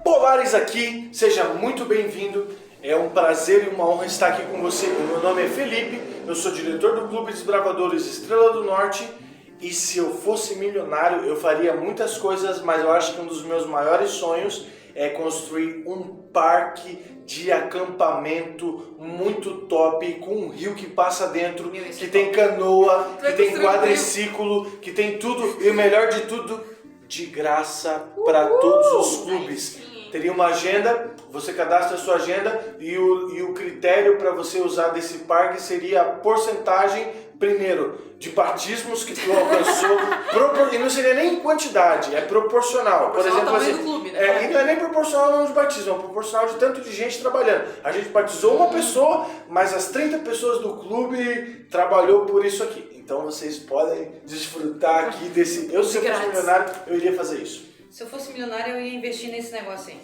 Polaris aqui, seja muito bem-vindo. É um prazer e uma honra estar aqui com você. O meu nome é Felipe, eu sou diretor do Clube Desbravadores Estrela do Norte. E se eu fosse milionário, eu faria muitas coisas, mas eu acho que um dos meus maiores sonhos é construir um parque de acampamento muito top, com um rio que passa dentro, que tem canoa, que tem quadriciclo, que tem tudo, e o melhor de tudo, de graça para todos os clubes. Teria uma agenda, você cadastra a sua agenda e o critério para você usar desse parque seria a porcentagem, primeiro, de batismos que tu alcançou, e não seria nem em quantidade, é proporcional. Por exemplo, assim, do clube, né? E não é nem proporcional ao número de batismo, é proporcional de tanto de gente trabalhando. A gente batizou uma pessoa, mas as 30 pessoas do clube trabalhou por isso aqui. Então vocês podem desfrutar aqui desse... Se eu fosse milionário, eu iria fazer isso. Se eu fosse milionário, eu ia investir nesse negócio aí.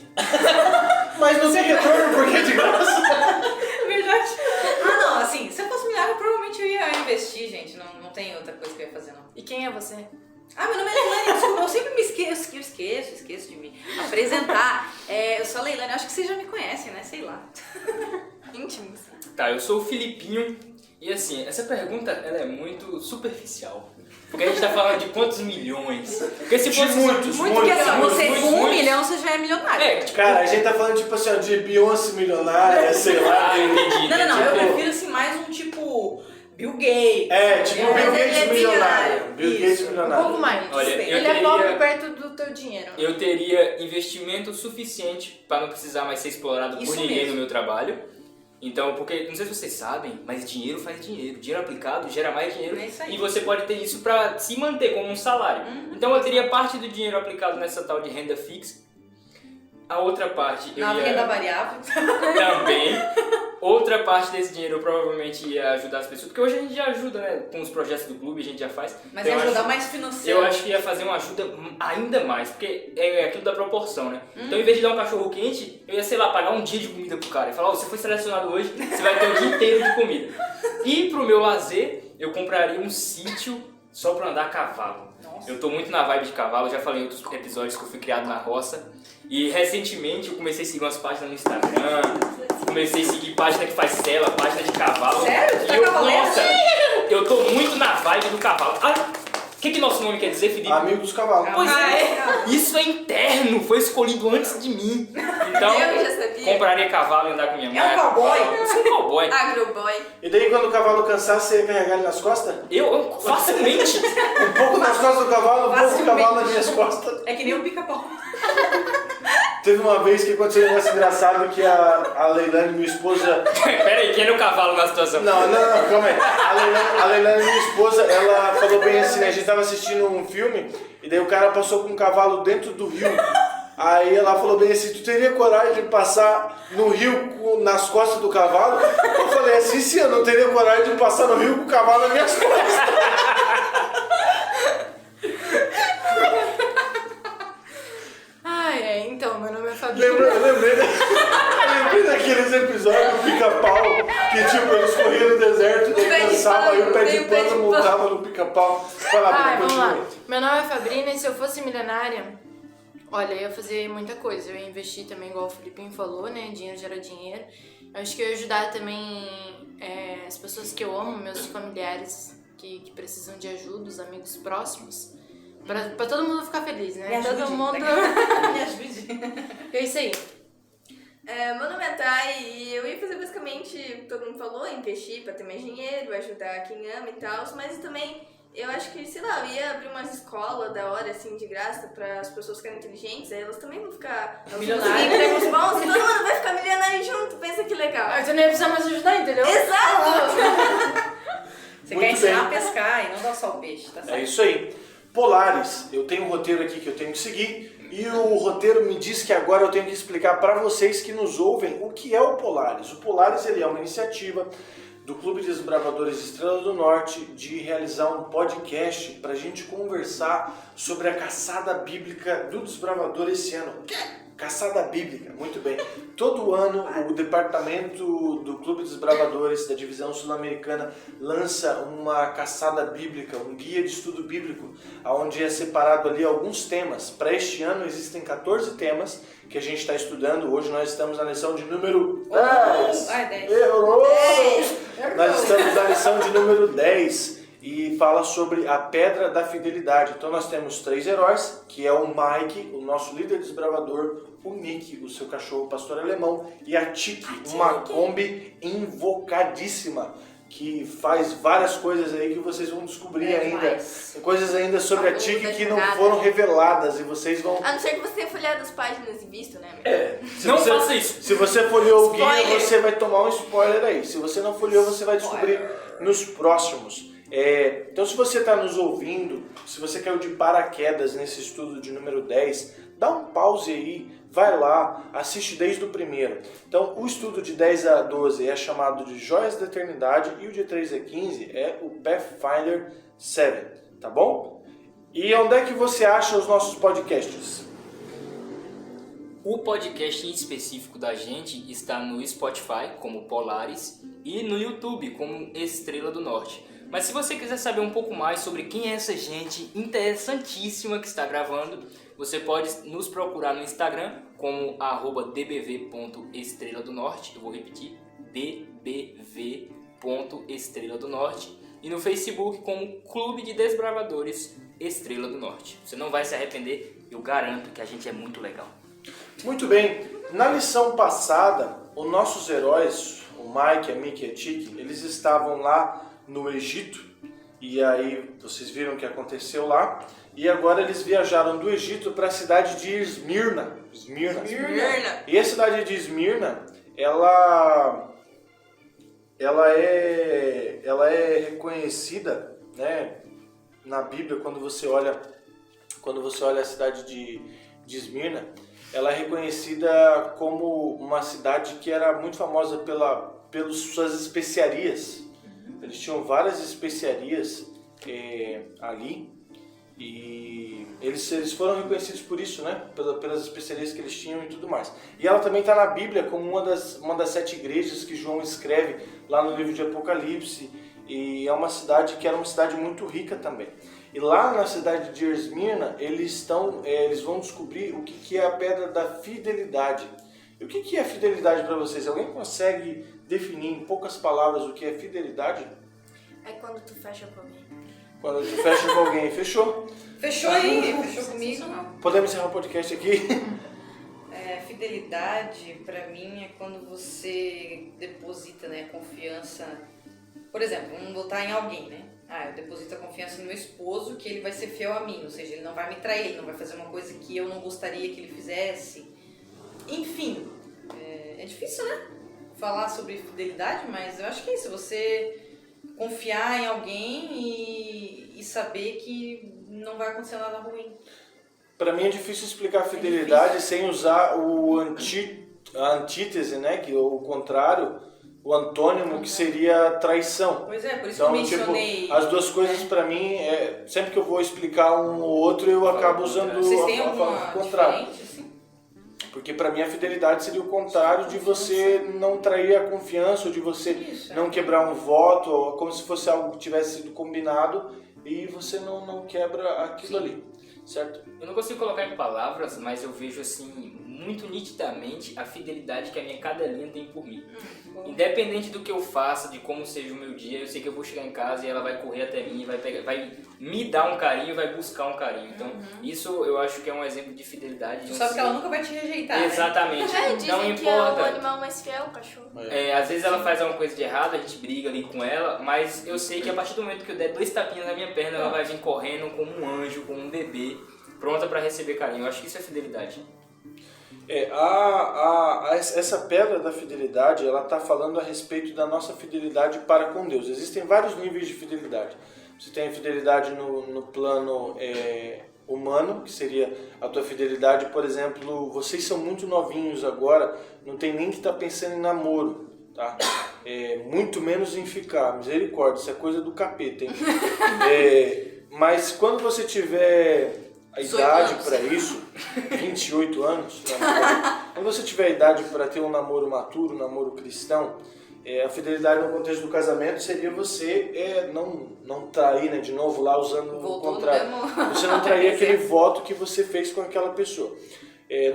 Mas não tem retorno porque é de graça. É verdade. Não, assim, se eu fosse milionário, provavelmente eu ia investir, gente. Não tem outra coisa que eu ia fazer, não. E quem é você? Meu nome é Leilane, desculpa, eu sempre me esqueço de me apresentar. Eu sou a Leilane, acho que vocês já me conhecem, né? Sei lá. Íntimos. Tá, eu sou o Filipinho. E assim, essa pergunta ela é muito superficial. Porque a gente tá falando de quantos milhões? Porque se fosse muitos. Porque assim, você com 1 milhão você já é milionário. Cara, a gente tá falando tipo assim, de Beyoncé milionária, sei lá. Entendi. Não, eu prefiro assim mais um tipo Bill Gates. Tipo Bill Gates milionário. Bill Gates Um milionário. pouco mais. Olha, Ele é pobre perto do teu dinheiro. Eu teria investimento suficiente para não precisar mais ser explorado por ninguém no meu trabalho. Então, porque, não sei se vocês sabem, mas dinheiro faz dinheiro. Dinheiro aplicado gera mais dinheiro. É isso aí. E você pode ter isso para se manter como um salário. Então eu teria parte do dinheiro aplicado nessa tal de renda fixa. A outra parte eu Na ia... renda variável. Também. Outra parte desse dinheiro eu provavelmente ia ajudar as pessoas. Porque hoje a gente já ajuda, né? Com os projetos do clube a gente já faz. Mas Então, ia ajudar mais financeiro. eu acho que ia fazer uma ajuda ainda mais, porque é aquilo da proporção, né? Então, em vez de dar um cachorro quente, eu ia, sei lá, pagar um dia de comida pro cara. E falar, você foi selecionado hoje, você vai ter o dia inteiro de comida. E pro meu lazer, eu compraria um sítio só pra andar a cavalo. Nossa. Eu tô muito na vibe de cavalo, já falei em outros episódios que eu fui criado na roça. E recentemente eu comecei a seguir umas páginas no Instagram, comecei a seguir página que faz cela, página de cavalo. Sério? E nossa, eu tô muito na vibe do cavalo. O que nosso nome quer dizer, Felipe? Amigo dos cavalos. Pois isso é interno, foi escolhido antes de mim. Então, Eu já sabia. compraria cavalo e andar com minha mãe. É um cowboy? Eu sou um cowboy. Agroboy. E daí quando o cavalo cansar, você ia carregar ele nas costas? Eu facilmente. Um pouco nas costas do cavalo, um pouco do cavalo nas minhas costas. É que nem o pica-pau. Teve uma vez que aconteceu um negócio engraçado que a Leilane, minha esposa... Pera aí, quem é o cavalo na situação? Não, calma aí. A Leilane, minha esposa, ela falou bem assim, né? A gente tava assistindo um filme e daí o cara passou com um cavalo dentro do rio. Aí ela falou bem assim, tu teria coragem de passar no rio nas costas do cavalo? Eu falei assim, sim, eu não teria coragem de passar no rio com o cavalo nas minhas costas. Então, meu nome é Fabi. Lembrei daqueles episódios do pica-pau, que tipo, eles corriam no deserto, daí cansavam, aí o pé de pano montava no pica-pau. Vamos lá. Meu nome é Fabrina e se eu fosse milionária, olha, eu ia fazer muita coisa. Eu ia investir também, igual o Filipinho falou, né? Dinheiro gera dinheiro. Eu acho que eu ia ajudar também as pessoas que eu amo, meus familiares que precisam de ajuda, os amigos próximos. Pra todo mundo ficar feliz, né? Me ajude. Todo mundo... Me ajude. É isso aí. Meu nome é Thay e eu ia fazer basicamente o que todo mundo falou, investir pra ter mais dinheiro, ajudar quem ama e tal, mas também eu acho que, sei lá, eu ia abrir umas escolas da hora, assim, de graça para as pessoas ficarem inteligentes, aí elas também vão ficar Milionárias. empregos bons e todo mundo vai ficar milionário junto, pensa que legal. Mas eu nem ia precisar mais ajudar, entendeu? Exato! Você Muito quer ensinar bem. a pescar e não dar só o peixe, tá certo? É isso aí. Polaris, eu tenho um roteiro aqui que eu tenho que seguir e o roteiro me diz que agora eu tenho que explicar para vocês que nos ouvem o que é o Polaris. O Polaris ele é uma iniciativa do Clube de Desbravadores Estrela do Norte de realizar um podcast para a gente conversar sobre a caçada bíblica do desbravador esse ano. Caçada bíblica, muito bem. Todo ano o departamento do Clube dos Desbravadores da Divisão Sul-Americana lança uma caçada bíblica, um guia de estudo bíblico, onde é separado ali alguns temas. Para este ano existem 14 temas que a gente está estudando. Hoje nós estamos na lição de número 10. Errou! Nós estamos na lição de número 10. E fala sobre a Pedra da Fidelidade. Então nós temos 3 heróis, que é o Mike, o nosso líder desbravador, o Nick, o seu cachorro pastor alemão, e a Tiki, uma Kombi invocadíssima, que faz várias coisas aí que vocês vão descobrir ainda. Coisas ainda sobre a Tiki que não foram reveladas e vocês vão... A não ser que você tenha folheado as páginas e visto, né? Não faça isso. Se você folheou o guia, você vai tomar um spoiler aí. Se você não folheou, você vai descobrir nos próximos. Então se você está nos ouvindo, se você caiu de paraquedas nesse estudo de número 10, dá um pause aí, vai lá, assiste desde o primeiro. Então o estudo de 10 a 12 é chamado de Joias da Eternidade e o de 3 a 15 é o Pathfinder 7, tá bom? E onde é que você acha os nossos podcasts? O podcast em específico da gente está no Spotify, como Polaris, e no YouTube, como Estrela do Norte. Mas se você quiser saber um pouco mais sobre quem é essa gente interessantíssima que está gravando, você pode nos procurar no Instagram como @dbv.estrela do norte. Eu vou repetir, dbv.estrela do norte. E no Facebook como Clube de Desbravadores Estrela do Norte. Você não vai se arrepender, eu garanto que a gente é muito legal. Muito bem, na lição passada, os nossos heróis, o Mike, a Mickey e a Tiki, eles estavam lá no Egito, e aí vocês viram o que aconteceu lá, e agora eles viajaram do Egito para a cidade de Esmirna. E a cidade de Esmirna, ela é reconhecida, né, na Bíblia, quando você olha a cidade de Esmirna, ela é reconhecida como uma cidade que era muito famosa pelas suas especiarias. Eles tinham várias especiarias ali e eles foram reconhecidos por isso, né? Pelas especiarias que eles tinham e tudo mais. E ela também está na Bíblia como uma das 7 igrejas que João escreve lá no livro de Apocalipse, e é uma cidade que era uma cidade muito rica também. E lá na cidade de Esmirna eles vão descobrir o que é a Pedra da Fidelidade. E o que é fidelidade para vocês? Alguém consegue definir em poucas palavras o que é fidelidade? É quando tu fecha com alguém. Quando tu fecha com alguém, fechou? Fechou aí? Fechou comigo? Podemos encerrar o podcast aqui? Fidelidade, pra mim, é quando você deposita, né, confiança. Por exemplo, vamos botar em alguém, né? Eu deposito a confiança no meu esposo que ele vai ser fiel a mim. Ou seja, ele não vai me trair, ele não vai fazer uma coisa que eu não gostaria que ele fizesse. Enfim, é difícil, né? Falar sobre fidelidade, mas eu acho que é isso. Você confiar em alguém e saber que não vai acontecer nada ruim. Para mim é difícil explicar fidelidade sem usar a antítese, né? Que é o contrário, o antônimo, que seria traição. Pois é, por isso então, que eu mencionei. Tipo, as duas coisas para mim, sempre que eu vou explicar um ou outro, eu acabo usando Vocês têm o contrário. diferente, assim? Porque para mim a fidelidade seria o contrário de você não trair a confiança, ou de você não quebrar um voto, ou como se fosse algo que tivesse sido combinado e você não quebra aquilo ali, certo? Eu não consigo colocar em palavras, mas eu vejo assim muito nitidamente a fidelidade que a minha cadelinha tem por mim. Independente do que eu faça, de como seja o meu dia, eu sei que eu vou chegar em casa e ela vai correr até mim, vai me dar um carinho, vai buscar um carinho. Então, isso eu acho que é um exemplo de fidelidade. Tu sabe que ela nunca vai te rejeitar, exatamente. Dizem Não que importa. é o animal mais fiel, o cachorro. Às vezes ela faz alguma coisa de errado, a gente briga ali com ela, mas eu sei que a partir do momento que eu der 2 tapinhas na minha perna, ela vai vir correndo como um anjo, como um bebê, pronta para receber carinho. Eu acho que isso é fidelidade. Essa pedra da fidelidade, ela está falando a respeito da nossa fidelidade para com Deus. Existem vários níveis de fidelidade. Você tem a fidelidade no plano humano, que seria a tua fidelidade, por exemplo, vocês são muito novinhos agora, não tem nem que estar pensando em namoro, tá? muito menos em ficar. Misericórdia, isso é coisa do capeta, hein? Mas quando você tiver a idade para isso, 28 anos, quando você tiver a idade para ter um namoro maturo, um namoro cristão, a fidelidade no contexto do casamento seria você não trair, né, de novo lá usando o contrário. Você não trair aquele voto que você fez com aquela pessoa.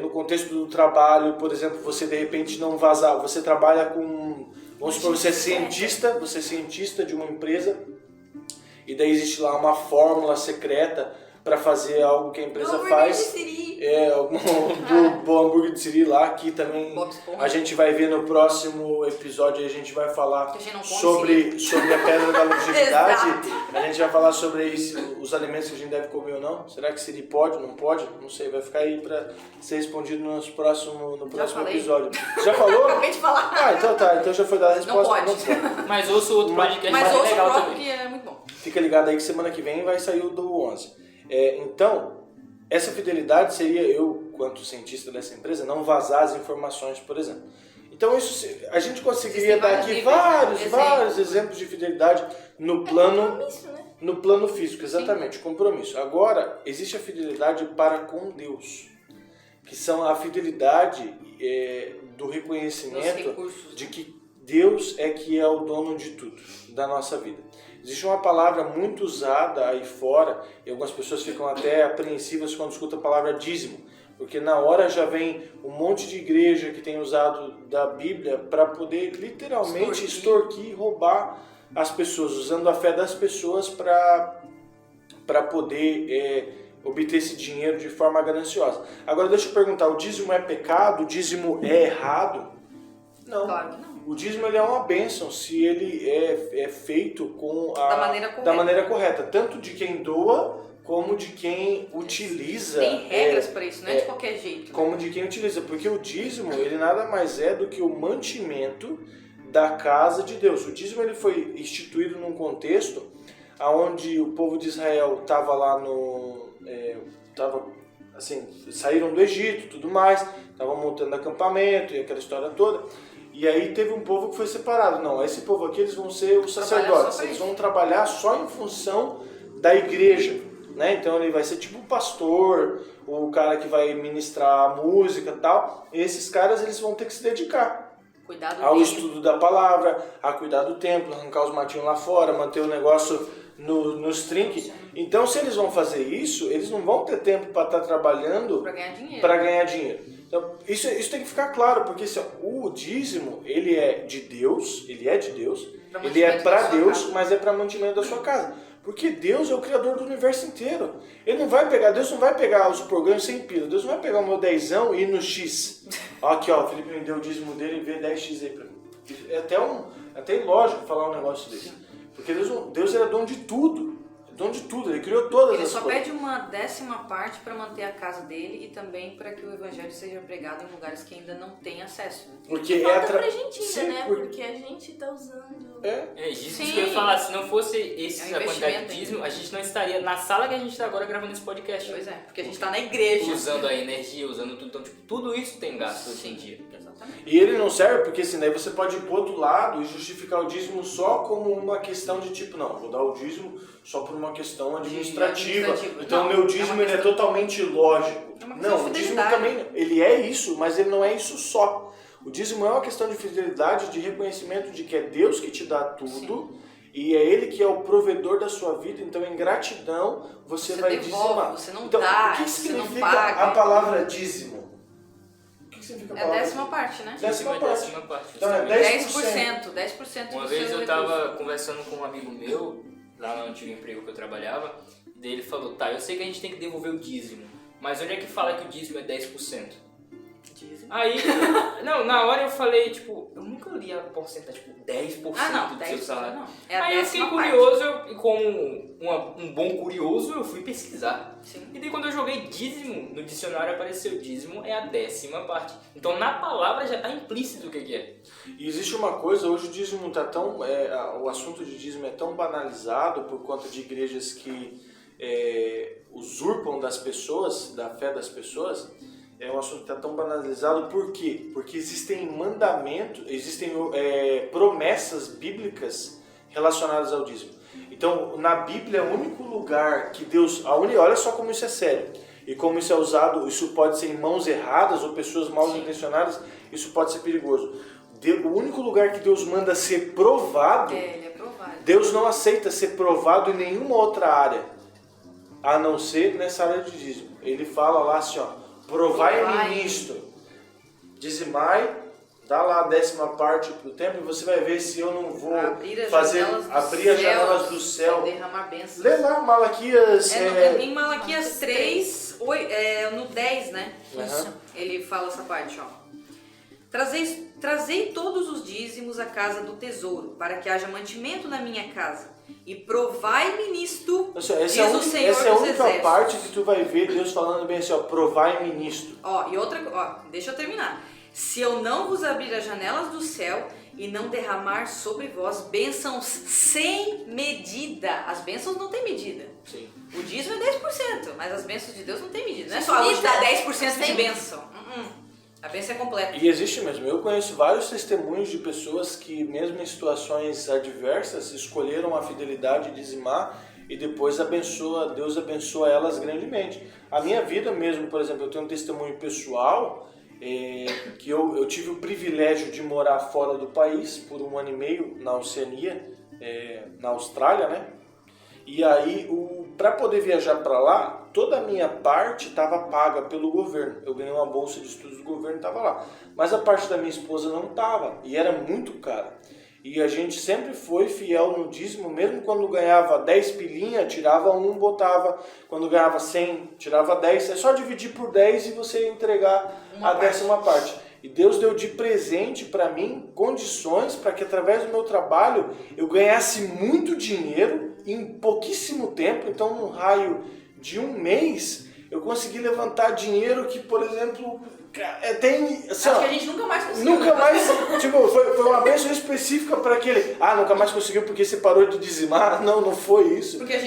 No contexto do trabalho, por exemplo, você de repente não vazar, você trabalha com, vamos supor, você é cientista de uma empresa e daí existe lá uma fórmula secreta para fazer algo que a empresa faz. Do hambúrguer de Siri lá, aqui também a gente vai ver no próximo episódio, a gente vai falar sobre a pedra da longevidade. A gente vai falar sobre os alimentos que a gente deve comer ou não. Será que Siri pode, não pode? Não sei, vai ficar aí para ser respondido no próximo episódio. Já falou? Acabei de falar. Ah, então tá, então já foi dada a resposta. Não pode. Mas ouça o outro podcast, mas ouça legal o próprio também. que é muito bom. Fica ligado aí que semana que vem vai sair o do 11. Então, essa fidelidade seria eu, quanto cientista dessa empresa, não vazar as informações, por exemplo. Então, isso a gente conseguiria dar aqui vários exemplos de fidelidade no plano, no plano físico, exatamente, compromisso. Agora, existe a fidelidade para com Deus, que são a fidelidade do reconhecimento de que Deus que é o dono de tudo, da nossa vida. Existe uma palavra muito usada aí fora, e algumas pessoas ficam até apreensivas quando escutam a palavra dízimo, porque na hora já vem um monte de igreja que tem usado da Bíblia para poder literalmente extorquir e roubar as pessoas, usando a fé das pessoas para poder obter esse dinheiro de forma gananciosa. Agora deixa eu perguntar, o dízimo é pecado? O dízimo é errado? Não. Claro que não. O dízimo ele é uma bênção se ele é feito da maneira correta, tanto de quem doa como de quem utiliza. Tem regras para isso, não é de qualquer jeito. Como de quem utiliza, porque o dízimo ele nada mais é do que o mantimento da casa de Deus. O dízimo ele foi instituído num contexto onde o povo de Israel estava lá saíram do Egito, tudo mais, estavam montando acampamento e aquela história toda. E aí teve um povo que foi separado. Não, esse povo aqui eles vão ser os sacerdotes. Eles vão trabalhar só em função da igreja, né? Então ele vai ser tipo o pastor, o cara que vai ministrar a música e tal. E esses caras eles vão ter que se dedicar ao estudo da palavra, a cuidar do templo, arrancar os matinhos lá fora, manter o negócio nos trinques. Então se eles vão fazer isso, eles não vão ter tempo para estar trabalhando para ganhar dinheiro. Então, isso tem que ficar claro, porque assim, o dízimo, ele é de Deus, ele é para Deus, mas é para mantimento da sua casa. Porque Deus é o criador do universo inteiro. Deus não vai pegar os programas sem pila. Deus não vai pegar o meu dezão e ir no X. Aqui, ó, o Felipe me deu o dízimo dele e vê 10X aí pra mim. É até ilógico falar um negócio desse. Porque Deus era dono de tudo. Dono de tudo, ele criou todas as coisas. Ele só pede uma 10ª parte para manter a casa dele e também para que o evangelho seja pregado em lugares que ainda não têm acesso. Porque falta pra gente ainda, né? Porque a gente tá usando... Isso que eu ia falar, se não fosse a quantidade de dízimo, a gente não estaria na sala que a gente está agora gravando esse podcast. Pois é, porque a gente está na igreja. Usando a energia, usando tudo. Então, tudo isso tem gasto hoje em dia. Exatamente. E ele não serve porque assim, daí você pode ir pro outro lado e justificar o dízimo só como uma questão de tipo, não, vou dar o dízimo só por uma questão administrativa. Então o meu dízimo ele é totalmente ilógico. Não, o dízimo também, ele é isso, mas ele não é isso só. O dízimo é uma questão de fidelidade, de reconhecimento de que é Deus que te dá tudo. E é Ele que é o provedor da sua vida, então em gratidão você vai devolve, dizimar. Você não então, dá, o que você significa não paga. a palavra dízimo? O que significa a É a palavra 10ª parte, né? 10ª parte. Então é 10% Uma vez eu tava conversando com um amigo meu, lá no antigo emprego que eu trabalhava, e daí ele falou, tá, eu sei que a gente tem que devolver o dízimo, mas onde é que fala que o dízimo é 10%? Aí, não, na hora eu falei, tipo, eu nunca li a porcentagem, tipo, 10% do seu salário. Não. Aí eu fiquei curioso, e como um bom curioso, eu fui pesquisar. Sim. E daí quando eu joguei dízimo, no dicionário apareceu dízimo é a 10ª parte. Então na palavra já tá implícito o que é. E existe uma coisa, hoje o dízimo tá tão, o assunto de dízimo é tão banalizado por conta de igrejas que usurpam das pessoas, da fé das pessoas, é um assunto que está tão banalizado. Por quê? Porque existem mandamentos, existem promessas bíblicas relacionadas ao dízimo. Então, na Bíblia, é o único lugar que Deus... olha só como isso é sério. E como isso é usado, isso pode ser em mãos erradas ou pessoas mal intencionadas, isso pode ser perigoso. O único lugar que Deus manda ser provado, Ele é provado. Deus não aceita ser provado em nenhuma outra área, a não ser nessa área de dízimo. Ele fala lá assim, ó, provai-me nisto, dizimai, dá lá a 10ª parte pro templo e você vai ver se eu não vou abrir as janelas do céu. Derramar bênçãos. Lê lá Malaquias. Em Malaquias 3, no 10, né? Isso. Ele fala essa parte, ó. Trazei todos os dízimos à casa do tesouro, para que haja mantimento na minha casa. E provai-me nisto, diz o Senhor dos Exércitos. Essa é a única parte que tu vai ver Deus falando bem assim, ó, provai-me nisto. Deixa eu terminar. Se eu não vos abrir as janelas do céu e não derramar sobre vós bênçãos sem medida. As bênçãos não têm medida. Sim. O dízimo é 10%, mas as bênçãos de Deus não têm medida. Não é só hoje dar 10% de bênção. A bênção é completa. E existe mesmo. Eu conheço vários testemunhos de pessoas que, mesmo em situações adversas, escolheram a fidelidade de dizimar e depois Deus abençoa elas grandemente. A minha vida mesmo, por exemplo, eu tenho um testemunho pessoal que eu tive o privilégio de morar fora do país por 1 ano e meio na Oceania, na Austrália, né? E aí, para poder viajar para lá, toda a minha parte estava paga pelo governo. Eu ganhei uma bolsa de estudos do governo e estava lá. Mas a parte da minha esposa não estava, e era muito cara. E a gente sempre foi fiel no dízimo, mesmo quando ganhava 10 pilinha, tirava 1, botava. Quando ganhava 100, tirava 10. É só dividir por 10 e você entregar a 10ª parte. E Deus deu de presente para mim condições para que através do meu trabalho eu ganhasse muito dinheiro em pouquíssimo tempo. Então, no raio de 1 mês, eu consegui levantar dinheiro que, por exemplo, tem... Assim, Acho que a gente nunca mais conseguiu. Nunca mais, tipo, foi uma bênção específica para aquele... nunca mais conseguiu porque você parou de dizimar. Não foi isso. Porque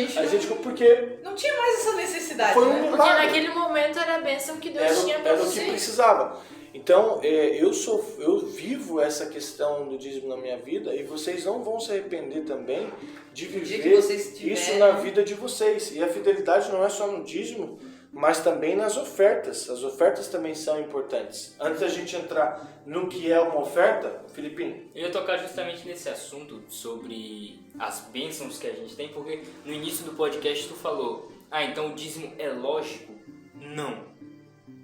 porque não tinha mais essa necessidade, foi né? Porque naquele momento era a bênção que Deus tinha para você. Era o que precisava. Então, eu vivo essa questão do dízimo na minha vida e vocês não vão se arrepender também de viver isso na vida de vocês. E a fidelidade não é só no dízimo, mas também nas ofertas. As ofertas também são importantes. Antes da gente entrar no que é uma oferta, Filipinho. Eu ia tocar justamente nesse assunto sobre as bênçãos que a gente tem, porque no início do podcast tu falou, então o dízimo é lógico? Não.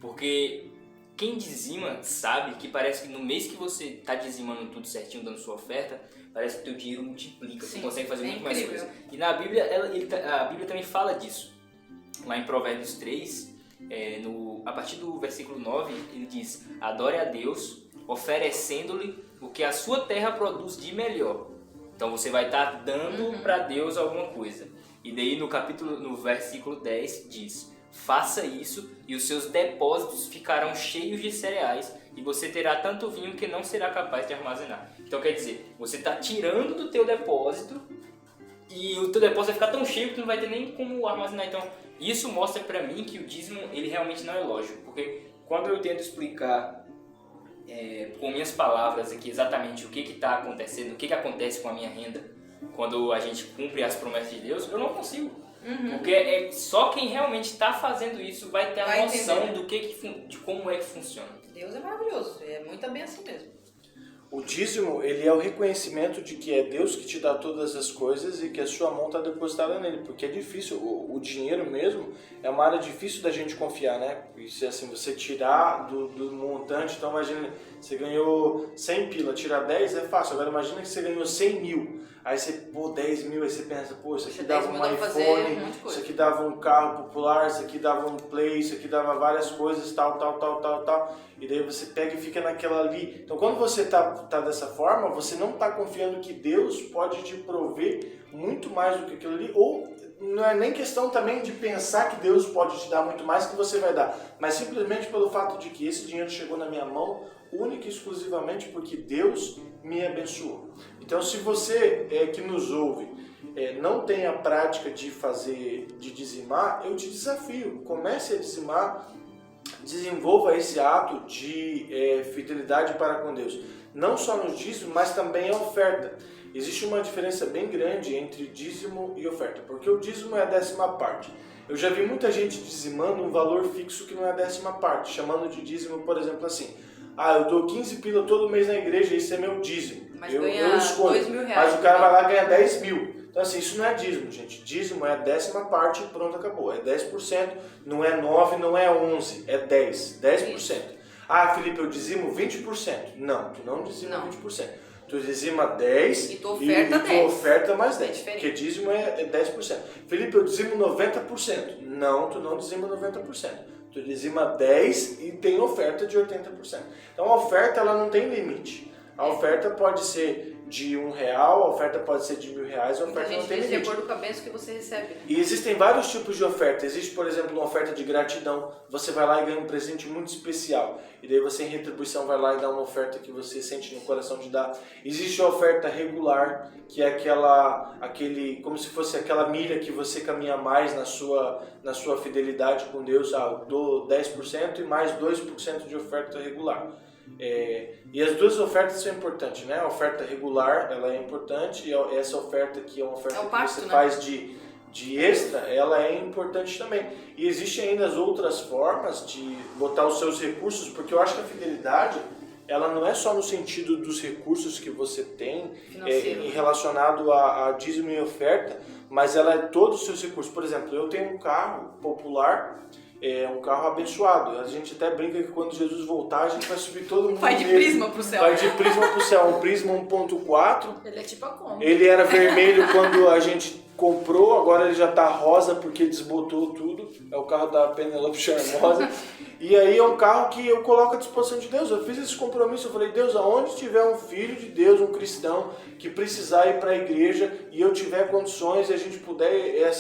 Porque quem dizima sabe que parece que no mês que você está dizimando tudo certinho, dando sua oferta, parece que o teu dinheiro multiplica, você consegue fazer muito mais coisa. E na Bíblia, a Bíblia também fala disso. Lá em Provérbios 3, a partir do versículo 9, ele diz: adore a Deus, oferecendo-lhe o que a sua terra produz de melhor. Então você vai estar dando para Deus alguma coisa. E daí no versículo 10 diz: faça isso e os seus depósitos ficarão cheios de cereais e você terá tanto vinho que não será capaz de armazenar. Então quer dizer, você está tirando do teu depósito e o teu depósito vai ficar tão cheio que tu não vai ter nem como armazenar. Então isso mostra para mim que o dízimo ele realmente não é lógico, porque quando eu tento explicar com minhas palavras aqui exatamente o que está acontecendo, o que acontece com a minha renda quando a gente cumpre as promessas de Deus, eu não consigo. Porque só quem realmente está fazendo isso vai ter a noção de como é que funciona. Deus é maravilhoso, é muita bênção mesmo. O dízimo, ele é o reconhecimento de que é Deus que te dá todas as coisas e que a sua mão está depositada nele, porque é difícil, o dinheiro mesmo é uma área difícil da gente confiar, né? E se assim, você tirar do montante, então imagina, você ganhou 100 pila, tirar 10 é fácil, agora imagina que você ganhou 100 mil, aí você, 10 mil, aí você pensa, isso aqui dava um iPhone, isso aqui dava um carro popular, isso aqui dava um Play, isso aqui dava várias coisas, tal, e daí você pega e fica naquela ali. Então quando você tá dessa forma, você não está confiando que Deus pode te prover muito mais do que aquilo ali, ou não é nem questão também de pensar que Deus pode te dar muito mais que você vai dar, mas simplesmente pelo fato de que esse dinheiro chegou na minha mão única e exclusivamente porque Deus me abençoou. Então se você que nos ouve não tem a prática de dizimar, eu te desafio, comece a dizimar desenvolva esse ato de fidelidade para com Deus. Não só no dízimo, mas também a oferta. Existe uma diferença bem grande entre dízimo e oferta, porque o dízimo é a 10ª parte. Eu já vi muita gente dizimando um valor fixo que não é a 10ª parte, chamando de dízimo, por exemplo, assim: eu dou 15 pila todo mês na igreja, isso é meu dízimo. Mas eu escolho. 2 mil reais. Mas o cara vai lá e ganha 10 mil. Então assim, isso não é dízimo, gente. Dízimo é a 10ª parte e pronto, acabou. É 10%, não é 9, não é 11, é 10. 10%. Isso. Felipe, eu dizimo 20%. Não, tu não dizima 20%. Tu dizima 10 e tu oferta 10. Tu oferta mais 10, porque dízimo é 10%. Felipe, eu dizimo 90%. Não, tu não dizima 90%. Tu dizima 10 e tem oferta de 80%. Então a oferta ela não tem limite. A oferta pode ser de R$1, a oferta pode ser de R$1.000, a oferta não tem limite. De acordo com a bênção que você recebe. E existem vários tipos de oferta. Existe, por exemplo, uma oferta de gratidão. Você vai lá e ganha um presente muito especial. E daí você, em retribuição, vai lá e dá uma oferta que você sente no coração de dar. Existe a oferta regular, que é como se fosse aquela milha que você caminha mais na sua fidelidade com Deus. Eu dou 10% e mais 2% de oferta regular. E as duas ofertas são importantes, né? A oferta regular, ela é importante, e essa oferta que é uma oferta que você faz de extra, ela é importante também. E existem ainda as outras formas de botar os seus recursos, porque eu acho que a fidelidade, ela não é só no sentido dos recursos que você tem relacionado a dízimo e oferta, mas ela é todos os seus recursos. Por exemplo, eu tenho um carro popular, um carro abençoado. A gente até brinca que quando Jesus voltar, a gente vai subir todo mundo. Vai de Prisma pro céu. Vai de Prisma pro céu. Um Prisma 1.4. Ele é tipo a Kombi. Ele era vermelho quando a gente comprou, agora ele já tá rosa porque desbotou tudo. É o carro da Penelope Charmosa. E aí é um carro que eu coloco à disposição de Deus. Eu fiz esse compromisso, eu falei: Deus, aonde tiver um filho de Deus, um cristão, que precisar ir para a igreja e eu tiver condições e a gente puder,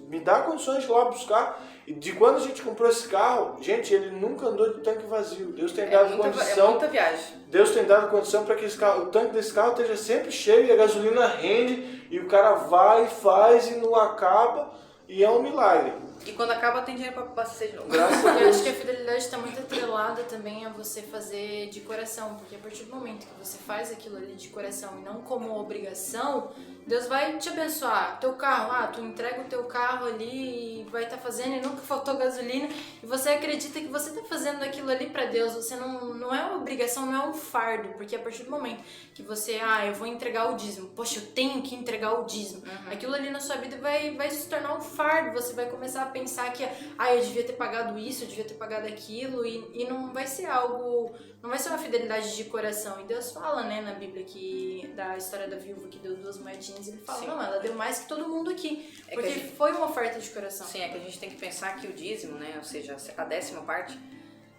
me dá condições de ir lá buscar. E de quando a gente comprou esse carro, gente, ele nunca andou de tanque vazio. Deus tem dado condição. É muita viagem. Deus tem dado condição para que o tanque desse carro esteja sempre cheio e a gasolina rende e o cara vai, faz e não acaba, e é um milagre. E quando acaba tem dinheiro para abastecer de novo. Graças a Deus. Eu acho que a fidelidade está muito atrelada também a você fazer de coração, porque a partir do momento que você faz aquilo ali de coração e não como obrigação, Deus vai te abençoar. Teu carro, tu entrega o teu carro ali e vai estar fazendo e nunca faltou gasolina, e você acredita que você está fazendo aquilo ali para Deus. Você não é uma obrigação, não é um fardo, porque a partir do momento que você, eu vou entregar o dízimo, poxa, eu tenho que entregar o dízimo, aquilo ali na sua vida vai se tornar um fardo. Você vai começar a pensar que, eu devia ter pagado isso, eu devia ter pagado aquilo, e não vai ser algo, não vai ser uma fidelidade de coração. E Deus fala, né, na Bíblia, que da história da viúva que deu 2 moedinhas, ele fala: não, ela deu mais que todo mundo aqui, porque foi uma oferta de coração. Sim, é que a gente tem que pensar que o dízimo, né, ou seja, a 10ª parte,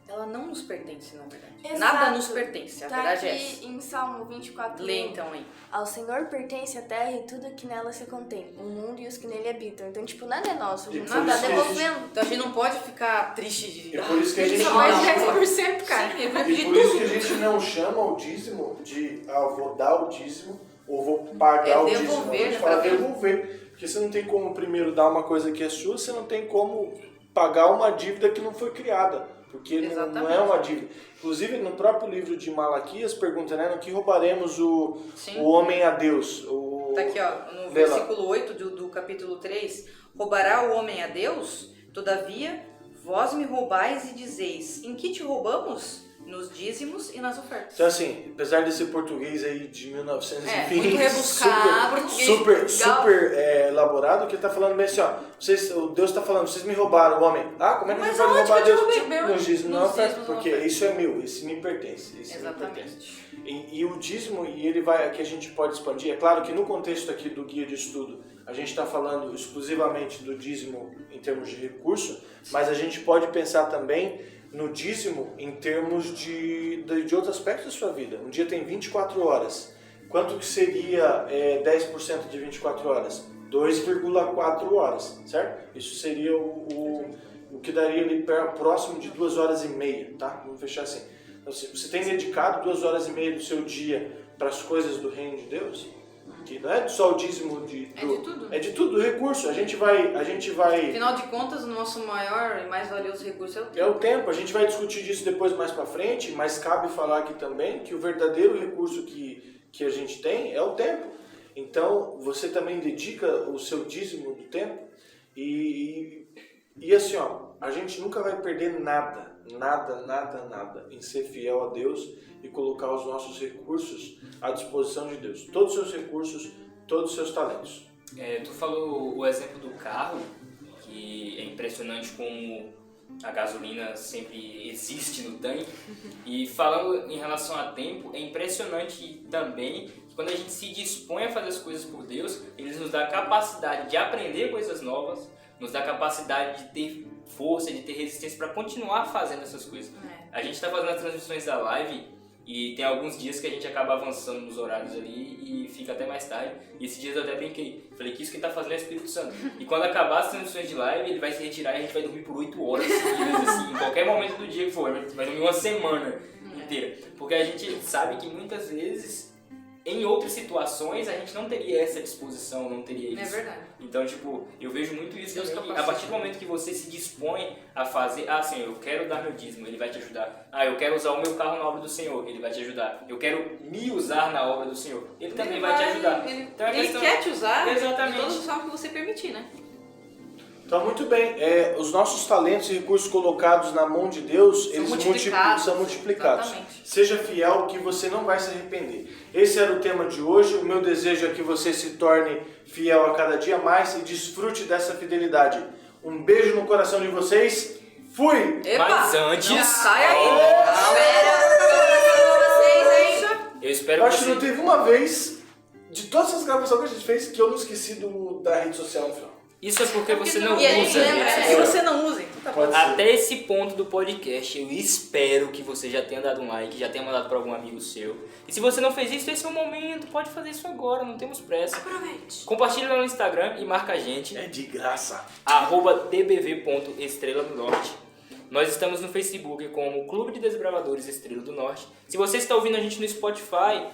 ela não nos pertence, na verdade. Exato. Nada nos pertence, a verdade é essa. Aqui em Salmo 24. Lê então aí. Ao Senhor pertence a terra e tudo que nela se contém, o mundo e os que nele habitam. Então, nada é nosso, a gente não tá devolvendo. Então a gente não pode ficar triste de... É por isso que a gente só mais 10%, cara. Sim, e por isso que a gente não chama o dízimo de vou dar o dízimo ou vou pagar o dízimo. A gente fala devolver. Porque você não tem como primeiro dar uma coisa que é sua, você não tem como pagar uma dívida que não foi criada. Porque não é uma dívida. Inclusive, no próprio livro de Malaquias, pergunta, né? No que roubaremos o homem a Deus? Tá aqui, no versículo 8 do capítulo 3. Roubará o homem a Deus? Todavia, vós me roubais e dizeis: em que te roubamos? Nos dízimos e nas ofertas. Então, assim, apesar desse português aí de 1920, muito rebuscado, super elaborado, que ele tá falando bem assim, o Deus tá falando: vocês me roubaram, o homem. Como é que a gente pode roubar Deus? Nos dízimos não oferta, porque isso é meu, isso me pertence. Exatamente. E o dízimo, ele vai, aqui a gente pode expandir. É claro que no contexto aqui do guia de estudo, a gente está falando exclusivamente do dízimo em termos de recurso, mas a gente pode pensar também no dízimo em termos de outros aspectos da sua vida. Um dia tem 24 horas. Quanto que seria 10% de 24 horas? 2,4 horas, certo? Isso seria o que daria ali próximo de 2 horas e meia, tá? Vamos fechar assim. Então, você tem dedicado 2 horas e meia do seu dia para as coisas do reino de Deus? Que não é só o dízimo É de tudo. É de tudo, do recurso. A gente vai. Afinal de contas, o nosso maior e mais valioso recurso é o tempo. É o tempo. A gente vai discutir disso depois mais pra frente, mas cabe falar aqui também que o verdadeiro recurso que a gente tem é o tempo. Então, você também dedica o seu dízimo do tempo e assim, ó, a gente nunca vai perder nada em ser fiel a Deus e colocar os nossos recursos à disposição de Deus. Todos os seus recursos, todos os seus talentos. Tu falou o exemplo do carro, que é impressionante como a gasolina sempre existe no tanque. E falando em relação a tempo, é impressionante também que quando a gente se dispõe a fazer as coisas por Deus, Ele nos dá a capacidade de aprender coisas novas, nos dá a capacidade de ter força, de ter resistência para continuar fazendo essas coisas. A gente está fazendo as transmissões da live e tem alguns dias que a gente acaba avançando nos horários ali e fica até mais tarde. E esses dias eu até brinquei. Falei que isso que ele tá fazendo é o Espírito Santo. E quando acabar as transmissões de live, ele vai se retirar e a gente vai dormir por 8 horas seguidas, assim, em qualquer momento do dia que for. Vai dormir uma semana inteira. Porque a gente sabe que muitas vezes, em outras situações, a gente não teria essa disposição, não teria isso. É verdade. Então, tipo, eu vejo muito isso Deus também, que a capacita. partir do momento que você se dispõe a fazer, Senhor, eu quero dar meu dízimo, Ele vai te ajudar. Eu quero usar o meu carro na obra do Senhor, Ele vai te ajudar. Eu quero me usar na obra do Senhor, Ele também vai te ajudar. Ele Então, a questão- quer te usar Exatamente. de todas as formas que você permitir, né? Então, muito bem. Os nossos talentos e recursos colocados na mão de Deus, eles são multiplicados. Exatamente. Seja fiel que você não vai se arrepender. Esse era o tema de hoje. O meu desejo é que você se torne fiel a cada dia mais e desfrute dessa fidelidade. Um beijo no coração de vocês. Fui! Epa! Mas antes- Não sai ainda! Eu espero Eu que acho que você... não teve uma vez, de todas as gravações que a gente fez, que eu não esqueci da rede social no final. Isso é porque você não E a gente usa lembra rede que social. você não usa, então tá bom. Pode ser. Até esse ponto do podcast, eu espero que você já tenha dado um like, já tenha mandado para algum amigo seu. E se você não fez isso, esse é o momento, pode fazer isso agora, não temos pressa. Aproveite. Compartilha lá no Instagram e marca a gente, É de graça. @dbv.estrela do norte. Nós estamos no Facebook como Clube de Desbravadores Estrela do Norte. Se você está ouvindo a gente no Spotify,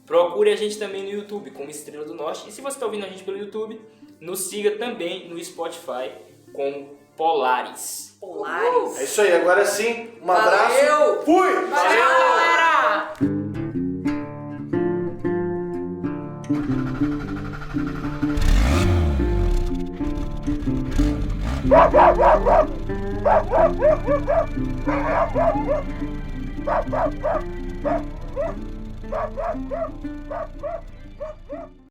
procure a gente também no YouTube como Estrela do Norte. E se você está ouvindo a gente pelo YouTube, nos siga também no Spotify como Polaris. Polaris. É isso aí, agora sim, um abraço. Valeu! Fui! Valeu, galera!